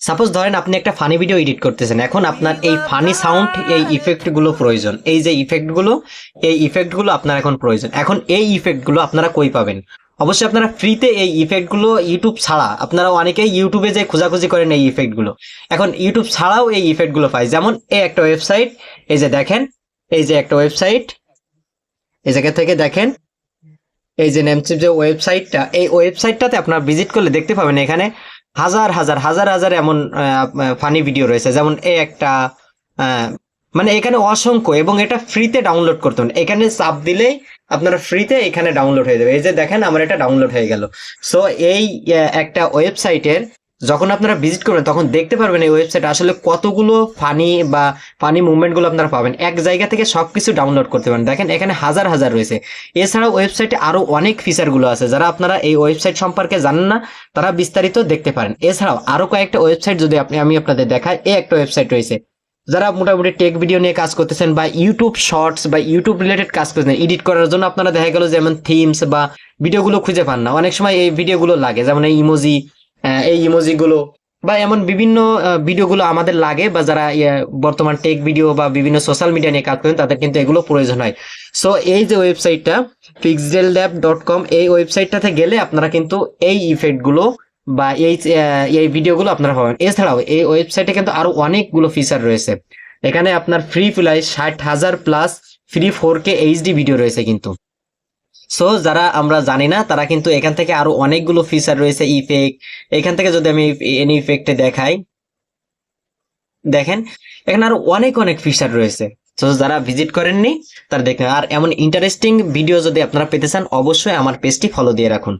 Suppose ধরেন আপনি একটা ফানি ভিডিও এডিট করতেছেন, এখন আপনার এই ফানি সাউন্ড, এই ইফেক্টগুলো প্রয়োজন, এই যে ইফেক্টগুলো, এই ইফেক্টগুলো আপনার এখন প্রয়োজন। এখন এই ইফেক্টগুলো আপনারা কই পাবেন? অবশ্যই আপনারা ফ্রিতে এই ইফেক্টগুলো ইউটিউব ছাড়া, আপনারা অনেকেই ইউটিউবে যে খোঁজাখুঁজি করেন এই ইফেক্টগুলো, এখন ইউটিউব ছাড়াও এই ইফেক্টগুলো পাই। যেমন এই একটা ওয়েবসাইট, এই যে দেখেন, এই যে একটা ওয়েবসাইট, এই জায়গা থেকে দেখেন, এই যে নেমচিপ যে ওয়েবসাইটটা, এই ওয়েবসাইটটাতে আপনারা ভিজিট করলে দেখতে পাবেন এখানে হাজার হাজার হাজার হাজার এমন ফানি ভিডিও রয়েছে। যেমন এই একটা আহ, মানে এখানে অসংখ্য, এবং এটা ফ্রিতে ডাউনলোড করতে হবে। এখানে চাপ দিলেই আপনারা ফ্রিতে এখানে ডাউনলোড হয়ে যাবে। এই যে দেখেন আমার এটা ডাউনলোড হয়ে গেল। সো এই একটা ওয়েবসাইটের যখন আপনারা ভিজিট করবেন তখন দেখতে পারবেন এই ওয়েবসাইট আসলে কতগুলো ফানি বা ফানি মুভমেন্টগুলো আপনারা পাবেন। এক জায়গা থেকে সবকিছু ডাউনলোড করতে পারেন। দেখেন এখানে হাজার হাজার রয়েছে। এছাড়াও ওয়েবসাইটে আরো অনেক ফিচারগুলো আছে, যারা আপনারা এই ওয়েবসাইট সম্পর্কে জানেন না তারা বিস্তারিত দেখতে পারেন। এছাড়াও আরো কয়েকটা ওয়েবসাইট যদি আমি আপনাদের দেখাই, এই একটা ওয়েবসাইট রয়েছে, যারা মোটামুটি টেক ভিডিও নিয়ে কাজ করতেছেন বা ইউটিউব শর্টস বা ইউটিউব রিলেটেড কাজ করতেছেন এডিট করার জন্য, আপনারা দেখা গেল যেমন থিমস বা ভিডিওগুলো খুঁজে পান না, অনেক সময় এই ভিডিওগুলো লাগে, যেমন এই ইমোজি, এই ইমোজিগুলো বা এমন বিভিন্ন ভিডিওগুলো আমাদের লাগে, বা যারা বর্তমান টেক ভিডিও বা বিভিন্ন সোশ্যাল মিডিয়া নিয়ে কাজ করেন তাদের কিন্তু এগুলো প্রয়োজন হয়। সো এই যে ওয়েবসাইটটা pixellab.com, এই ওয়েবসাইটটাতে গেলে আপনারা কিন্তু এই ইফেক্টগুলো বা এই ভিডিওগুলো আপনারা পাবেন। এছাড়াও এই ওয়েবসাইটে কিন্তু আরো অনেকগুলো ফিচার রয়েছে। এখানে আপনার ফ্রি প্রায় 60,000 plus free 4K HD video রয়েছে কিন্তু। সো যারা আমরা জানি না তারা কিন্তু এখান থেকে আরো অনেকগুলো ফিচার রয়েছে, ইফেক্ট। এখান থেকে যদি আমি এনি ইফেক্টে দেখাই, দেখেন এখানে আরো অনেক অনেক ফিচার রয়েছে। তো যারা ভিজিট করেননি তারা দেখেন। আর এমন ইন্টারেস্টিং ভিডিও যদি আপনারা পেতে চান অবশ্যই আমার পেজটি ফলো দিয়ে রাখুন।